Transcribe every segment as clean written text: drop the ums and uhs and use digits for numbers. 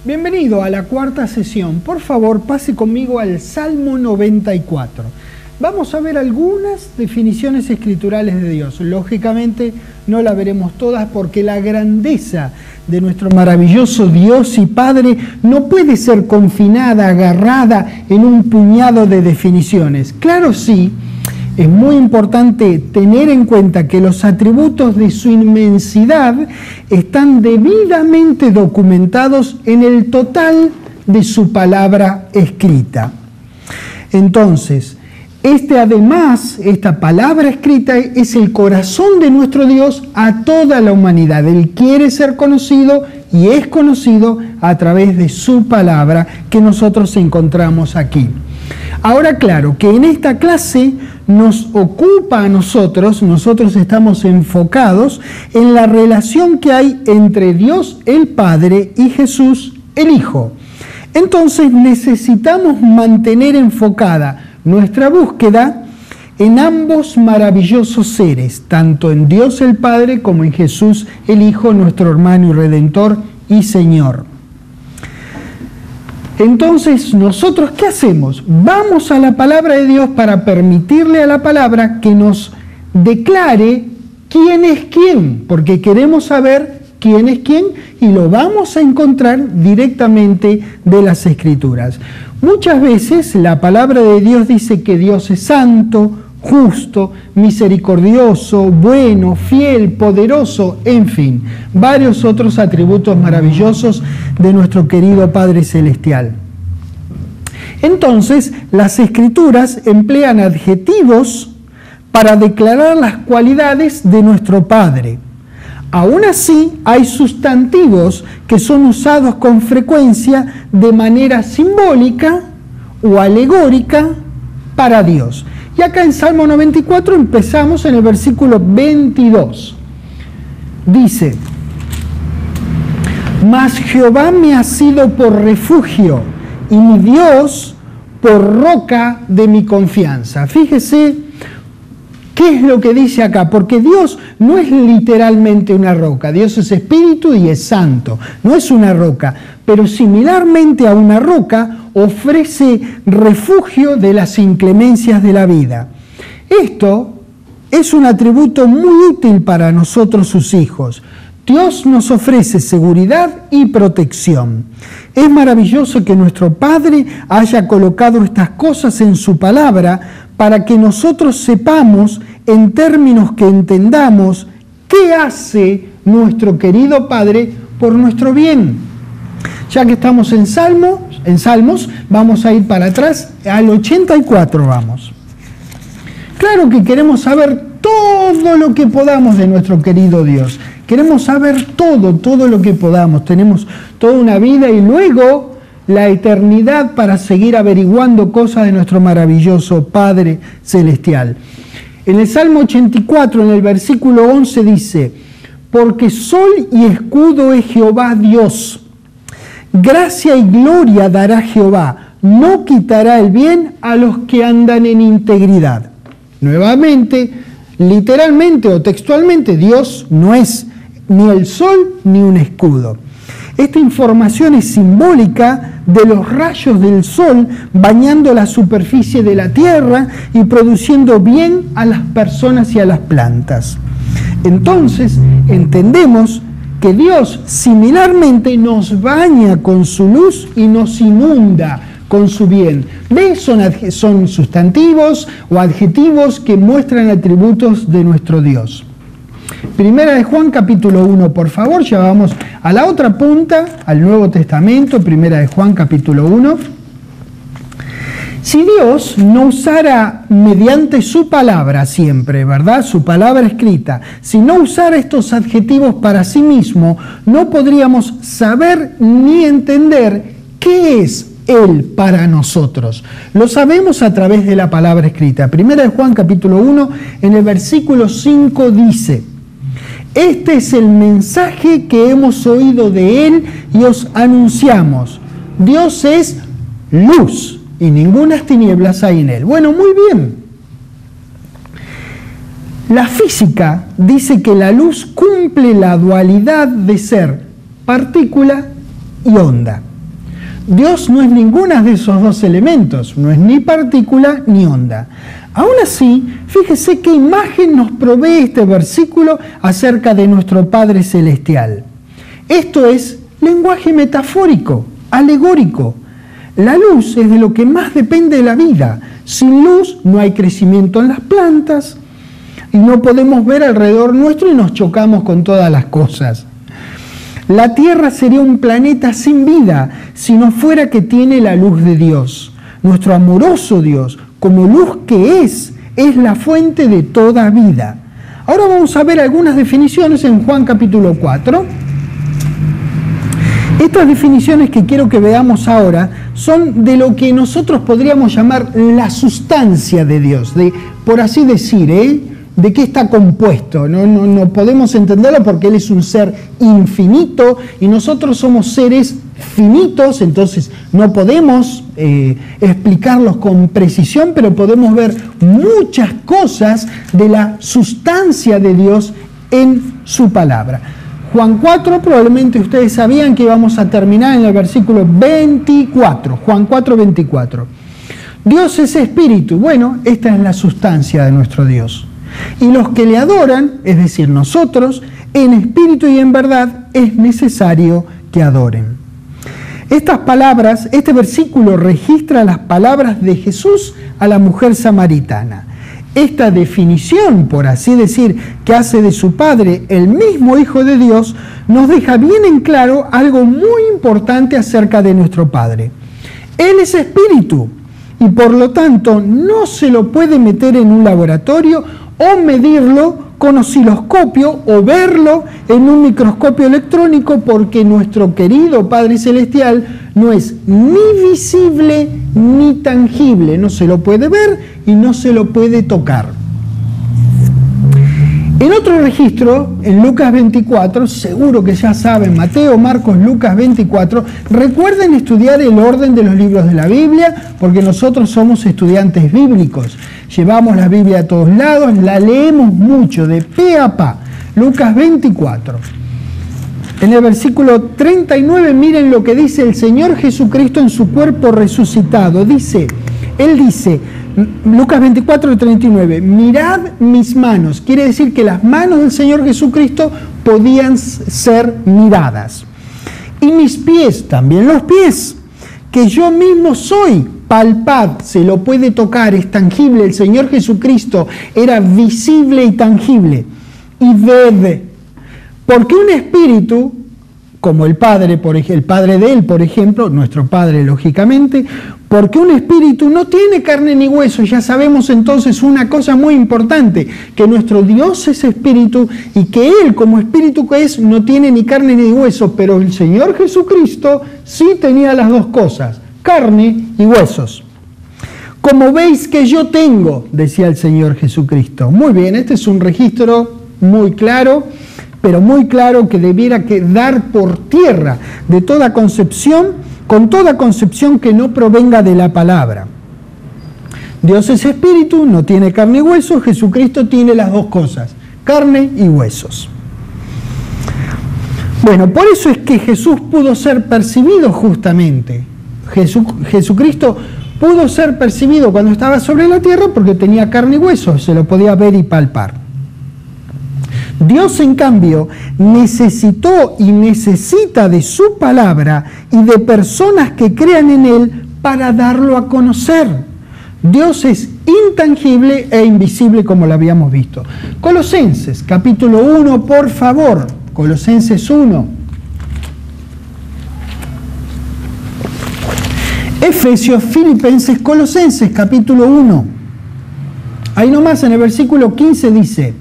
Bienvenido a la cuarta sesión. Por favor, pase conmigo al Salmo 94. Vamos a ver algunas definiciones escriturales de Dios. Lógicamente no la veremos todas porque la grandeza de nuestro maravilloso Dios y Padre no puede ser confinada, agarrada en un puñado de definiciones. Claro, sí, es muy importante tener en cuenta que los atributos de su inmensidad están debidamente documentados en el total de su palabra escrita. Entonces, esta palabra escrita es el corazón de nuestro Dios a toda la humanidad. Él quiere ser conocido y es conocido a través de su palabra que nosotros encontramos aquí. Ahora, claro, que en esta clase nos ocupa a nosotros estamos enfocados en la relación que hay entre Dios el Padre y Jesús el Hijo. Entonces necesitamos mantener enfocada nuestra búsqueda en ambos maravillosos seres, tanto en Dios el Padre como en Jesús el Hijo, nuestro hermano y Redentor y Señor. Entonces, ¿nosotros qué hacemos? Vamos a la palabra de Dios para permitirle a la palabra que nos declare quién es quién, porque queremos saber quién es quién y lo vamos a encontrar directamente de las Escrituras. Muchas veces la palabra de Dios dice que Dios es santo, justo, misericordioso, bueno, fiel, poderoso, en fin, varios otros atributos maravillosos de nuestro querido Padre Celestial. Entonces, las Escrituras emplean adjetivos para declarar las cualidades de nuestro Padre. Aún así, hay sustantivos que son usados con frecuencia de manera simbólica o alegórica para Dios. Y acá en Salmo 94 empezamos en el versículo 22. Dice: Mas Jehová me ha sido por refugio y mi Dios por roca de mi confianza. Fíjese qué es lo que dice acá, porque Dios no es literalmente una roca. Dios es espíritu y es santo, no es una roca, pero similarmente a una roca ofrece refugio de las inclemencias de la vida. Esto es un atributo muy útil para nosotros sus hijos. Dios nos ofrece seguridad y protección. Es maravilloso que nuestro Padre haya colocado estas cosas en su palabra para que nosotros sepamos, en términos que entendamos, qué hace nuestro querido Padre por nuestro bien. Ya que estamos en Salmos, vamos a ir para atrás, al 84 vamos. Claro que queremos saber todo lo que podamos de nuestro querido Dios. Queremos saber todo lo que podamos. Tenemos toda una vida y luego la eternidad para seguir averiguando cosas de nuestro maravilloso Padre Celestial. En el Salmo 84, en el versículo 11 dice: Porque sol y escudo es Jehová Dios. Gracia y gloria dará Jehová, no quitará el bien a los que andan en integridad. Nuevamente, literalmente o textualmente, Dios no es ni el sol ni un escudo. Esta información es simbólica de los rayos del sol bañando la superficie de la tierra y produciendo bien a las personas y a las plantas. Entonces, entendemos que Dios similarmente nos baña con su luz y nos inunda con su bien. ¿Ves? Son sustantivos o adjetivos que muestran atributos de nuestro Dios. Primera de Juan capítulo 1, por favor, ya vamos a la otra punta, al Nuevo Testamento, Primera de Juan capítulo 1. Si Dios no usara mediante su palabra siempre, ¿verdad? Su palabra escrita, si no usara estos adjetivos para sí mismo, no podríamos saber ni entender qué es Él para nosotros. Lo sabemos a través de la palabra escrita. Primera de Juan capítulo 1, en el versículo 5 dice: Este es el mensaje que hemos oído de Él y os anunciamos. Dios es luz y ningunas tinieblas hay en Él. Bueno, muy bien. La física dice que la luz cumple la dualidad de ser partícula y onda. Dios no es ninguno de esos dos elementos, no es ni partícula ni onda. Aún así, fíjese qué imagen nos provee este versículo acerca de nuestro Padre Celestial. Esto es lenguaje metafórico, alegórico. La luz es de lo que más depende de la vida. Sin luz no hay crecimiento en las plantas y no podemos ver alrededor nuestro y nos chocamos con todas las cosas. La Tierra sería un planeta sin vida si no fuera que tiene la luz de Dios. Nuestro amoroso Dios, como luz que es la fuente de toda vida. Ahora vamos a ver algunas definiciones en Juan capítulo 4. Estas definiciones que quiero que veamos ahora son de lo que nosotros podríamos llamar la sustancia de Dios, por así decir, de qué está compuesto. No podemos entenderlo porque Él es un ser infinito y nosotros somos seres finitos, entonces no podemos explicarlos con precisión, pero podemos ver muchas cosas de la sustancia de Dios en su palabra. Juan 4, probablemente ustedes sabían que íbamos a terminar en el versículo 24, Juan 4, 24. Dios es espíritu. Bueno, esta es la sustancia de nuestro Dios. Y los que le adoran, es decir, nosotros, en espíritu y en verdad, es necesario que adoren. Estas palabras, este versículo registra las palabras de Jesús a la mujer samaritana. Esta definición, por así decir, que hace de su Padre el mismo Hijo de Dios, nos deja bien en claro algo muy importante acerca de nuestro Padre. Él es espíritu y por lo tanto no se lo puede meter en un laboratorio o medirlo con osciloscopio o verlo en un microscopio electrónico, porque nuestro querido Padre Celestial no es ni visible ni tangible, no se lo puede ver y no se lo puede tocar. En otro registro, en Lucas 24, seguro que ya saben, Mateo, Marcos, Lucas 24, recuerden estudiar el orden de los libros de la Biblia, porque nosotros somos estudiantes bíblicos. Llevamos la Biblia a todos lados, la leemos mucho, de pe a pa. Lucas 24. En el versículo 39, miren lo que dice el Señor Jesucristo en su cuerpo resucitado. Él dice, Lucas 24, 39, mirad mis manos. Quiere decir que las manos del Señor Jesucristo podían ser miradas. Y mis pies, también los pies, que yo mismo soy. Palpad, se lo puede tocar, es tangible. El Señor Jesucristo era visible y tangible. Y ved, porque un espíritu, como el Padre de Él, por ejemplo, nuestro Padre lógicamente, porque un espíritu no tiene carne ni hueso. Ya sabemos entonces una cosa muy importante, que nuestro Dios es espíritu y que Él como espíritu que es no tiene ni carne ni hueso, pero el Señor Jesucristo sí tenía las dos cosas, carne y huesos. Como veis que yo tengo, decía el Señor Jesucristo. Muy bien, este es un registro muy claro, pero muy claro que debiera quedar por tierra de toda concepción, con toda concepción que no provenga de la palabra. Dios es espíritu, no tiene carne y huesos. Jesucristo tiene las dos cosas, carne y huesos. Bueno, por eso es que Jesús pudo ser percibido justamente. Jesucristo pudo ser percibido cuando estaba sobre la tierra porque tenía carne y huesos, se lo podía ver y palpar. Dios, en cambio, necesitó y necesita de su palabra y de personas que crean en Él para darlo a conocer. Dios es intangible e invisible, como lo habíamos visto. Colosenses, capítulo 1, por favor. Colosenses 1. Efesios, Filipenses, Colosenses, capítulo 1. Ahí nomás en el versículo 15 dice: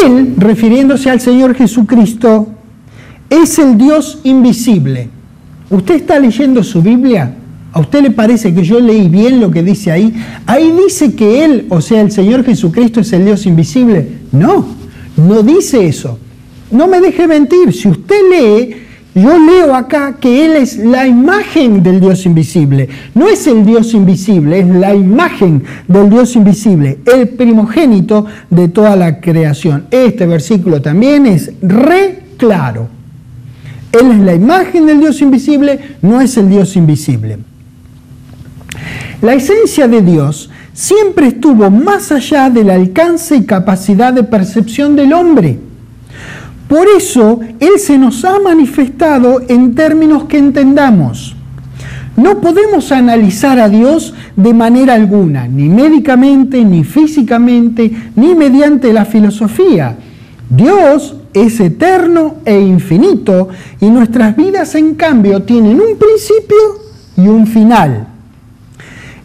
Él, refiriéndose al Señor Jesucristo, es el Dios invisible. ¿Usted está leyendo su Biblia? ¿A usted le parece que yo leí bien lo que dice ahí? Ahí dice que Él, o sea, el Señor Jesucristo, es el Dios invisible. No, no dice eso. No me deje mentir. Si usted lee yo leo acá que Él es la imagen del Dios invisible. No es el Dios invisible, es la imagen del Dios invisible, el primogénito de toda la creación. Este versículo también es re claro. Él es la imagen del Dios invisible, no es el Dios invisible. La esencia de Dios siempre estuvo más allá del alcance y capacidad de percepción del hombre. Por eso, Él se nos ha manifestado en términos que entendamos. No podemos analizar a Dios de manera alguna, ni médicamente, ni físicamente, ni mediante la filosofía. Dios es eterno e infinito, y nuestras vidas, en cambio, tienen un principio y un final.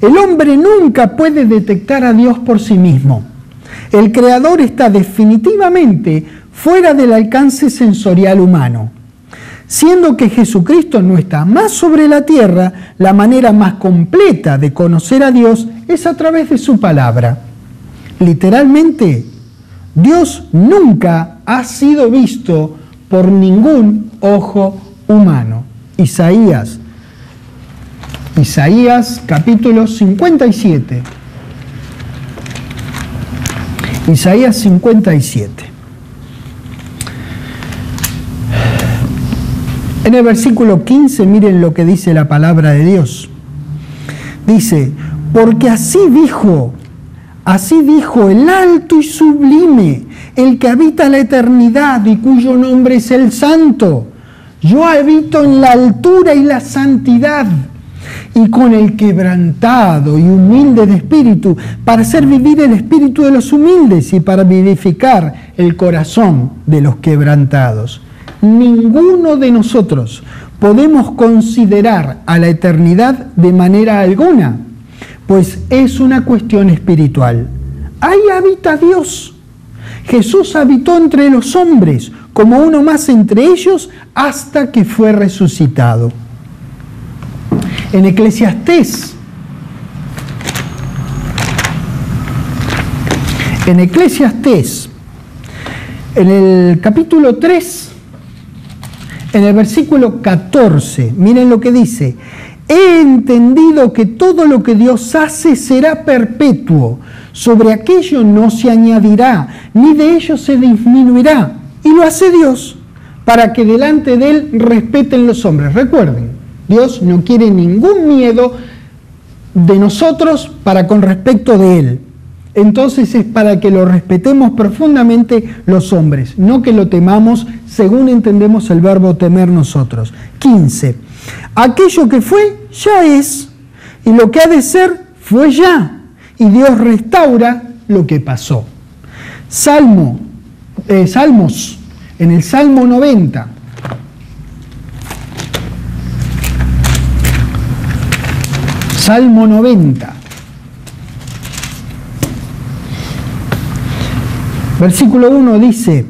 El hombre nunca puede detectar a Dios por sí mismo. El Creador está definitivamente fuera del alcance sensorial humano. Siendo que Jesucristo no está más sobre la tierra, la manera más completa de conocer a Dios es a través de su palabra. Literalmente, Dios nunca ha sido visto por ningún ojo humano. Isaías capítulo 57. Isaías 57. En el versículo 15, miren lo que dice la palabra de Dios. Dice, porque así dijo el alto y sublime, el que habita la eternidad y cuyo nombre es el Santo. Yo habito en la altura y la santidad, y con el quebrantado y humilde de espíritu, para hacer vivir el espíritu de los humildes y para vivificar el corazón de los quebrantados. Ninguno de nosotros podemos considerar a la eternidad de manera alguna, pues es una cuestión espiritual. Ahí habita Dios. Jesús habitó entre los hombres como uno más entre ellos hasta que fue resucitado. En Eclesiastés, en el capítulo 3, en el versículo 14, miren lo que dice: he entendido que todo lo que Dios hace será perpetuo, sobre aquello no se añadirá, ni de ello se disminuirá, y lo hace Dios, para que delante de Él respeten los hombres. Recuerden, Dios no quiere ningún miedo de nosotros para con respecto de Él. Entonces es para que lo respetemos profundamente los hombres, no que lo temamos según entendemos el verbo temer nosotros. 15. Aquello que fue, ya es, y lo que ha de ser, fue ya, y Dios restaura lo que pasó. Salmos, en el Salmo 90. Salmo 90. Versículo 1 dice: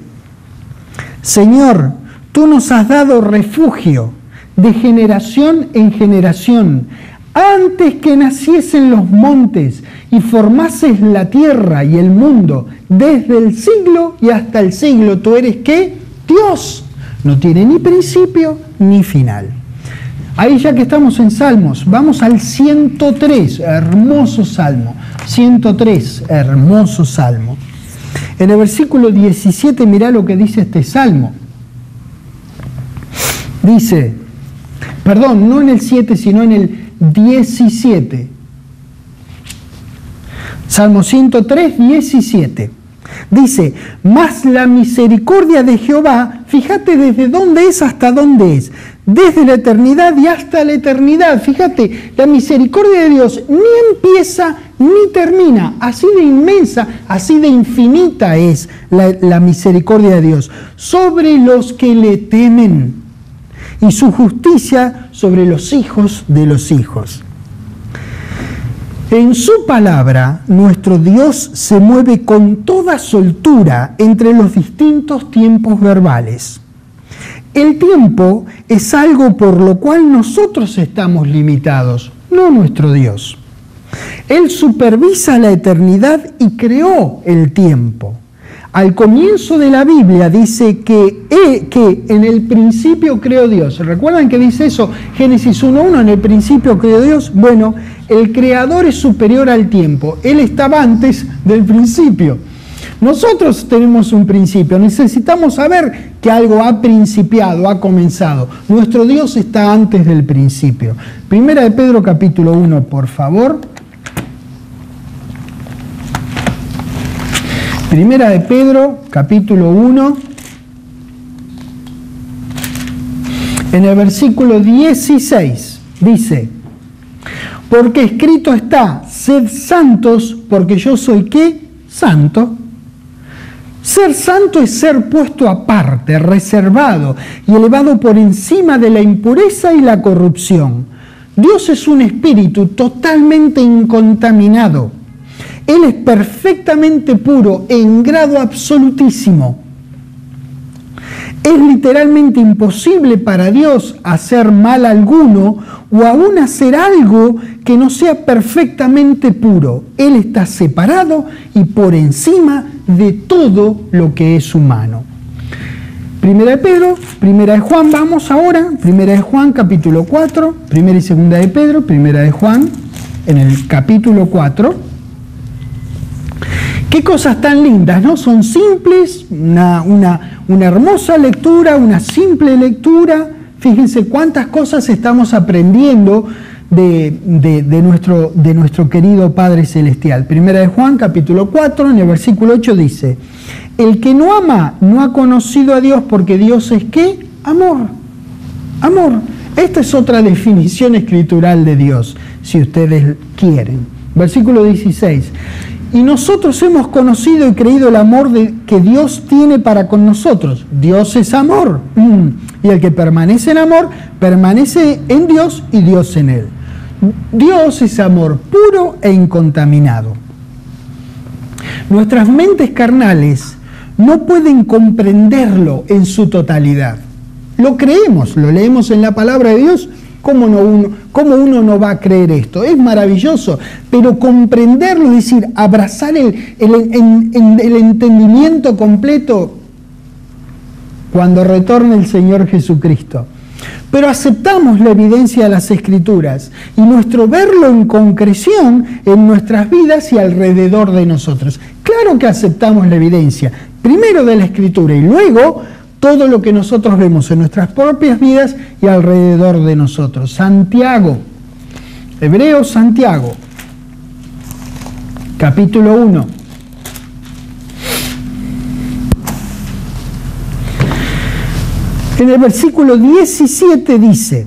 Señor, tú nos has dado refugio de generación en generación, antes que naciesen los montes y formases la tierra y el mundo, desde el siglo y hasta el siglo. ¿Tú eres qué? Dios. No tiene ni principio ni final. Ahí, ya que estamos en Salmos, vamos al 103, hermoso Salmo. 103, hermoso Salmo. En el versículo 17, mirá lo que dice este Salmo. Dice, perdón, no en el 7, sino en el 17. Salmo 103, 17. Dice, mas la misericordia de Jehová, fíjate desde dónde es hasta dónde es, desde la eternidad y hasta la eternidad. Fíjate, la misericordia de Dios ni empieza ni termina, así de inmensa, así de infinita es la misericordia de Dios sobre los que le temen, y su justicia sobre los hijos de los hijos. En su palabra, nuestro Dios se mueve con toda soltura entre los distintos tiempos verbales. El tiempo es algo por lo cual nosotros estamos limitados, no nuestro Dios. Él supervisa la eternidad y creó el tiempo. Al comienzo de la Biblia dice que en el principio creó Dios. ¿Recuerdan que dice eso? Génesis 1:1, en el principio creó Dios. Bueno, el creador es superior al tiempo. Él estaba antes del principio. Nosotros tenemos un principio. Necesitamos saber que algo ha principiado, ha comenzado. Nuestro Dios está antes del principio. Primera de Pedro capítulo 1, por favor. Primera de Pedro, capítulo 1, en el versículo 16, dice, porque escrito está, sed santos, porque yo soy, ¿qué? Santo. Ser santo es ser puesto aparte, reservado y elevado por encima de la impureza y la corrupción. Dios es un espíritu totalmente incontaminado. Él es perfectamente puro en grado absolutísimo. Es literalmente imposible para Dios hacer mal alguno o aún hacer algo que no sea perfectamente puro. Él está separado y por encima de todo lo que es humano. Primera de Pedro, Primera de Juan, vamos ahora. Primera de Juan, capítulo 4. Primera y Segunda de Pedro, Primera de Juan, en el capítulo 4. Qué cosas tan lindas, ¿no? Son simples, una hermosa lectura, una simple lectura. Fíjense cuántas cosas estamos aprendiendo de nuestro querido Padre Celestial. Primera de Juan, capítulo 4, en el versículo 8 dice, el que no ama no ha conocido a Dios porque Dios es ¿qué? Amor. Amor. Esta es otra definición escritural de Dios, si ustedes quieren. Versículo 16. Y nosotros hemos conocido y creído el amor que Dios tiene para con nosotros. Dios es amor. Y el que permanece en amor, permanece en Dios y Dios en él. Dios es amor puro e incontaminado. Nuestras mentes carnales no pueden comprenderlo en su totalidad. Lo creemos, lo leemos en la palabra de Dios. ¿Cómo uno no va a creer esto? Es maravilloso, pero comprenderlo, es decir, abrazar el entendimiento completo cuando retorne el Señor Jesucristo. Pero aceptamos la evidencia de las Escrituras y nuestro verlo en concreción en nuestras vidas y alrededor de nosotros. Claro que aceptamos la evidencia, primero de la Escritura y luego todo lo que nosotros vemos en nuestras propias vidas y alrededor de nosotros. Santiago, Hebreos, Santiago, capítulo 1. En el versículo 17 dice,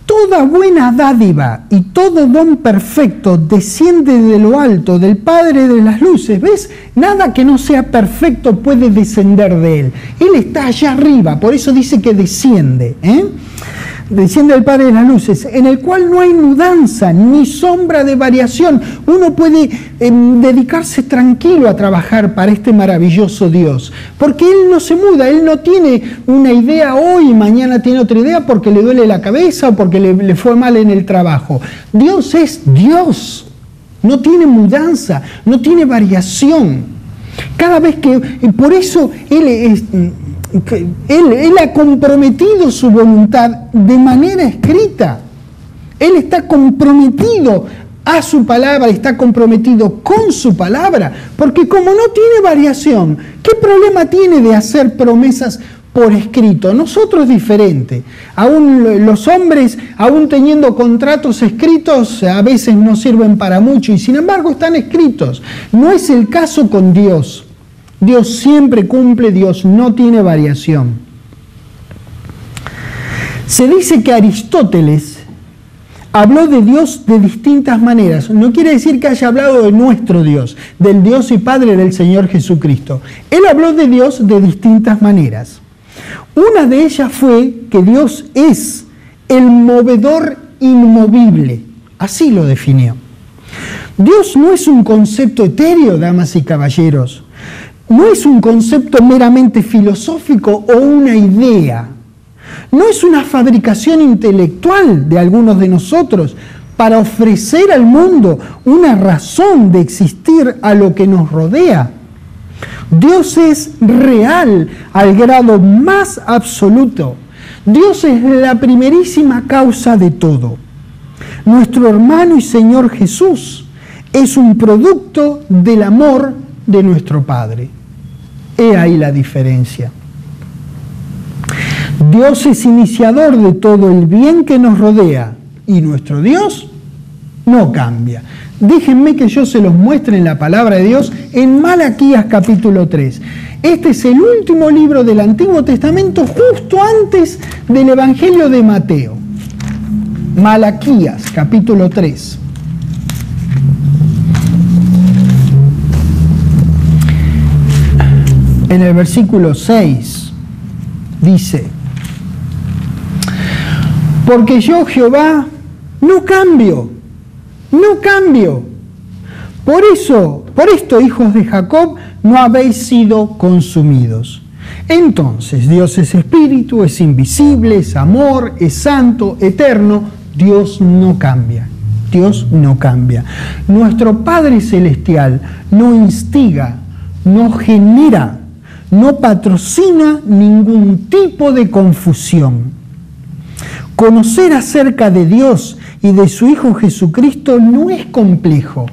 toda buena dádiva y todo don perfecto desciende de lo alto, del Padre de las luces. ¿Ves? Nada que no sea perfecto puede descender de Él. Él está allá arriba, por eso dice que desciende. Desciende del Padre de las luces, en el cual no hay mudanza ni sombra de variación. Uno puede dedicarse tranquilo a trabajar para este maravilloso Dios, porque Él no se muda, Él no tiene una idea hoy y mañana tiene otra idea porque le duele la cabeza o porque le fue mal en el trabajo. Dios es Dios, no tiene mudanza, no tiene variación. Cada vez que, por eso Él ha comprometido su voluntad de manera escrita. Él está comprometido a su palabra, está comprometido con su palabra, porque como no tiene variación, ¿qué problema tiene de hacer promesas por escrito? Nosotros diferente. Aún los hombres, aún teniendo contratos escritos, a veces no sirven para mucho y sin embargo están escritos. No es el caso con Dios. Dios siempre cumple, Dios no tiene variación. Se dice que Aristóteles habló de Dios de distintas maneras. No quiere decir que haya hablado de nuestro Dios, del Dios y Padre del Señor Jesucristo. Él habló de Dios de distintas maneras. Una de ellas fue que Dios es el movedor inmovible. Así lo definió. Dios no es un concepto etéreo, damas y caballeros. No es un concepto meramente filosófico o una idea. No es una fabricación intelectual de algunos de nosotros para ofrecer al mundo una razón de existir a lo que nos rodea. Dios es real al grado más absoluto. Dios es la primerísima causa de todo. Nuestro hermano y Señor Jesús es un producto del amor de nuestro Padre. He ahí la diferencia. Dios es iniciador de todo el bien que nos rodea y nuestro Dios no cambia. Déjenme que yo se los muestre en la palabra de Dios en Malaquías capítulo 3. Este es el último libro del Antiguo Testamento justo antes del Evangelio de Mateo. Malaquías capítulo 3. En el versículo 6 dice: porque yo, Jehová, no cambio. Por esto, hijos de Jacob, no habéis sido consumidos. Entonces, Dios es espíritu, es invisible, es amor, es santo, eterno. Dios no cambia. Dios no cambia. Nuestro Padre Celestial no instiga, no genera, no patrocina ningún tipo de confusión. Conocer acerca de Dios y de su Hijo Jesucristo no es complejo,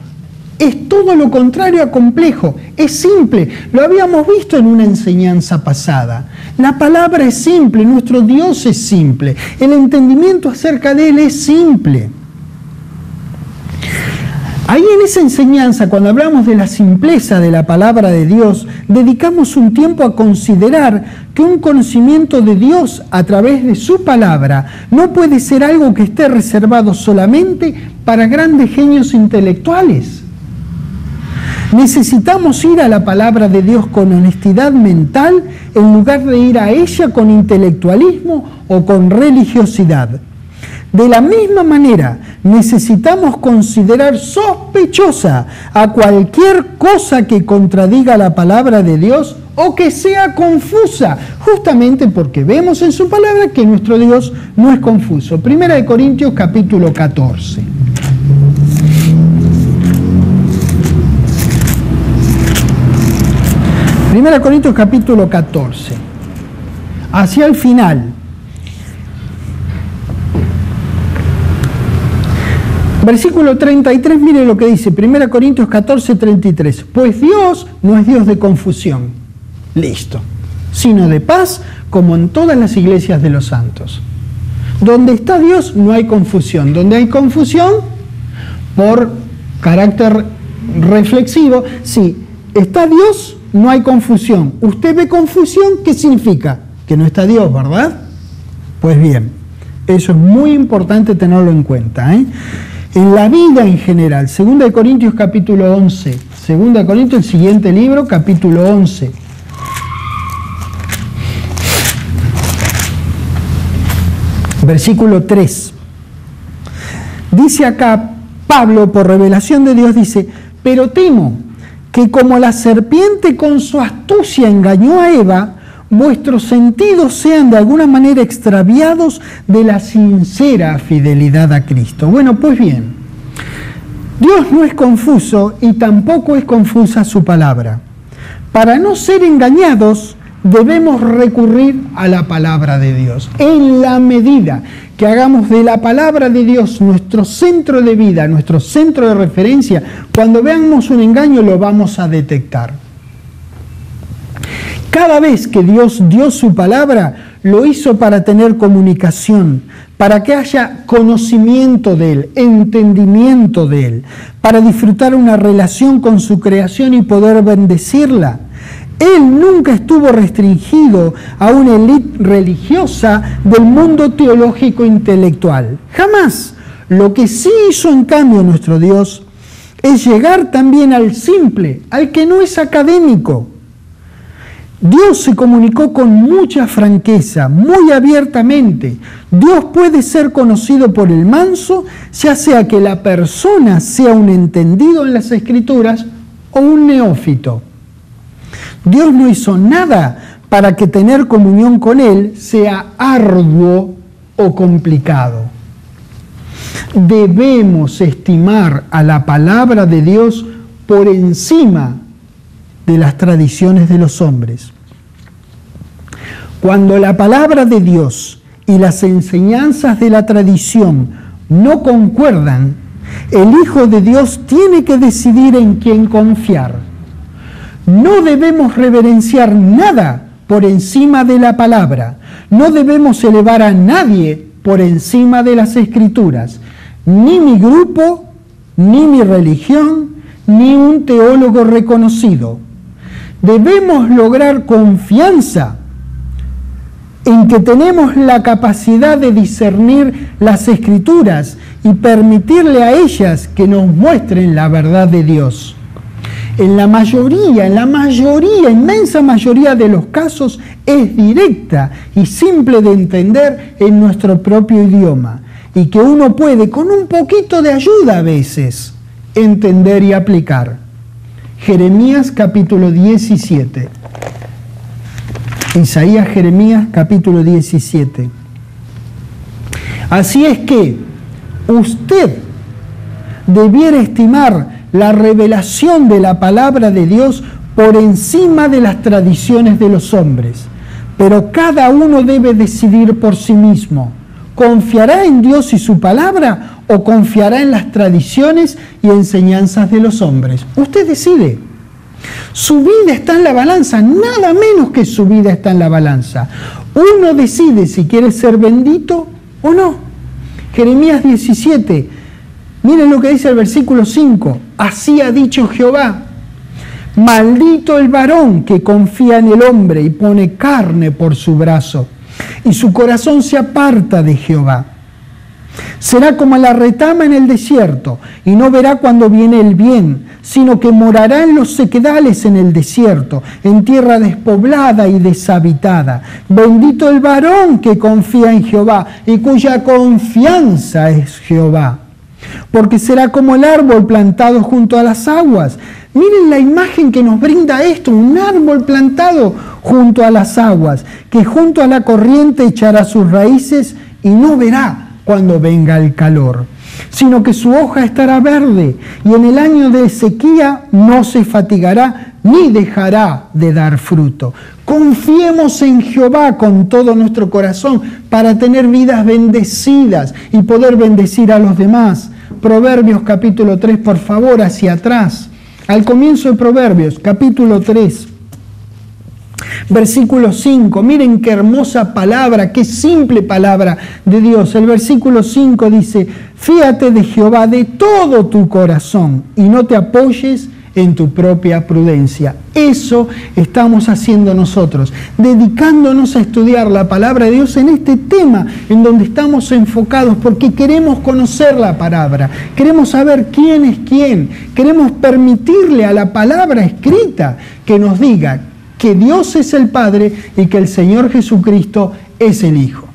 es todo lo contrario a complejo, es simple. Lo habíamos visto en una enseñanza pasada. La palabra es simple, nuestro Dios es simple, el entendimiento acerca de Él es simple. Ahí en esa enseñanza, cuando hablamos de la simpleza de la palabra de Dios, dedicamos un tiempo a considerar que un conocimiento de Dios a través de su palabra no puede ser algo que esté reservado solamente para grandes genios intelectuales. Necesitamos ir a la palabra de Dios con honestidad mental en lugar de ir a ella con intelectualismo o con religiosidad. De la misma manera, necesitamos considerar sospechosa a cualquier cosa que contradiga la palabra de Dios o que sea confusa, justamente porque vemos en su palabra que nuestro Dios no es confuso. Primera de Corintios capítulo 14. Primera de Corintios capítulo 14. Hacia el final. Versículo 33, mire lo que dice, 1 Corintios 14, 33. Pues Dios no es Dios de confusión, listo, sino de paz, como en todas las iglesias de los santos. Donde está Dios no hay confusión. Donde hay confusión, por carácter reflexivo, sí, está Dios, no hay confusión. Usted ve confusión, ¿qué significa? Que no está Dios, ¿verdad? Pues bien, eso es muy importante tenerlo en cuenta, ¿eh? En la vida en general, 2 Corintios capítulo 11, 2 Corintios, el siguiente libro, capítulo 11. Versículo 3. Dice acá Pablo, por revelación de Dios, dice: pero temo que como la serpiente con su astucia engañó a Eva, vuestros sentidos sean de alguna manera extraviados de la sincera fidelidad a Cristo. Bueno, pues bien, Dios no es confuso y tampoco es confusa su palabra. Para no ser engañados, debemos recurrir a la palabra de Dios. En la medida que hagamos de la palabra de Dios nuestro centro de vida, nuestro centro de referencia, cuando veamos un engaño lo vamos a detectar. Cada vez que Dios dio su palabra, lo hizo para tener comunicación, para que haya conocimiento de Él, entendimiento de Él, para disfrutar una relación con su creación y poder bendecirla. Él nunca estuvo restringido a una élite religiosa del mundo teológico intelectual. Jamás. Lo que sí hizo en cambio nuestro Dios es llegar también al simple, al que no es académico. Dios se comunicó con mucha franqueza, muy abiertamente. Dios puede ser conocido por el manso, ya sea que la persona sea un entendido en las Escrituras o un neófito. Dios no hizo nada para que tener comunión con Él sea arduo o complicado. Debemos estimar a la palabra de Dios por encima de las tradiciones de los hombres. Cuando la palabra de Dios y las enseñanzas de la tradición no concuerdan, el Hijo de Dios tiene que decidir en quién confiar. No debemos reverenciar nada por encima de la palabra. No debemos elevar a nadie por encima de las Escrituras. Ni mi grupo, ni mi religión, ni un teólogo reconocido. Debemos lograr confianza en que tenemos la capacidad de discernir las Escrituras y permitirle a ellas que nos muestren la verdad de Dios. En la inmensa mayoría de los casos es directa y simple de entender en nuestro propio idioma y que uno puede, con un poquito de ayuda a veces, entender y aplicar. Jeremías capítulo 17. Isaías, Jeremías capítulo 17. Así es que usted debiera estimar la revelación de la palabra de Dios por encima de las tradiciones de los hombres. Pero cada uno debe decidir por sí mismo. ¿Confiará en Dios y su palabra o confiará en las tradiciones y enseñanzas de los hombres? Usted decide. Su vida está en la balanza, nada menos que su vida está en la balanza. Uno decide si quiere ser bendito o no. Jeremías 17, miren lo que dice el versículo 5. Así ha dicho Jehová: maldito el varón que confía en el hombre y pone carne por su brazo, y su corazón se aparta de Jehová. Será como la retama en el desierto, y no verá cuando viene el bien, sino que morará en los sequedales en el desierto, en tierra despoblada y deshabitada. Bendito el varón que confía en Jehová y cuya confianza es Jehová. Porque será como el árbol plantado junto a las aguas. Miren la imagen que nos brinda esto, un árbol plantado junto a las aguas, que junto a la corriente echará sus raíces y no verá cuando venga el calor, sino que su hoja estará verde, y en el año de sequía no se fatigará ni dejará de dar fruto. Confiemos en Jehová con todo nuestro corazón para tener vidas bendecidas y poder bendecir a los demás. Proverbios capítulo 3, por favor, hacia atrás. Al comienzo de Proverbios, capítulo 3. Versículo 5, miren qué hermosa palabra, qué simple palabra de Dios. El versículo 5 dice: fíate de Jehová de todo tu corazón y no te apoyes en tu propia prudencia. Eso estamos haciendo nosotros, dedicándonos a estudiar la palabra de Dios en este tema en donde estamos enfocados, porque queremos conocer la palabra, queremos saber quién es quién, queremos permitirle a la palabra escrita que nos diga que Dios es el Padre y que el Señor Jesucristo es el Hijo.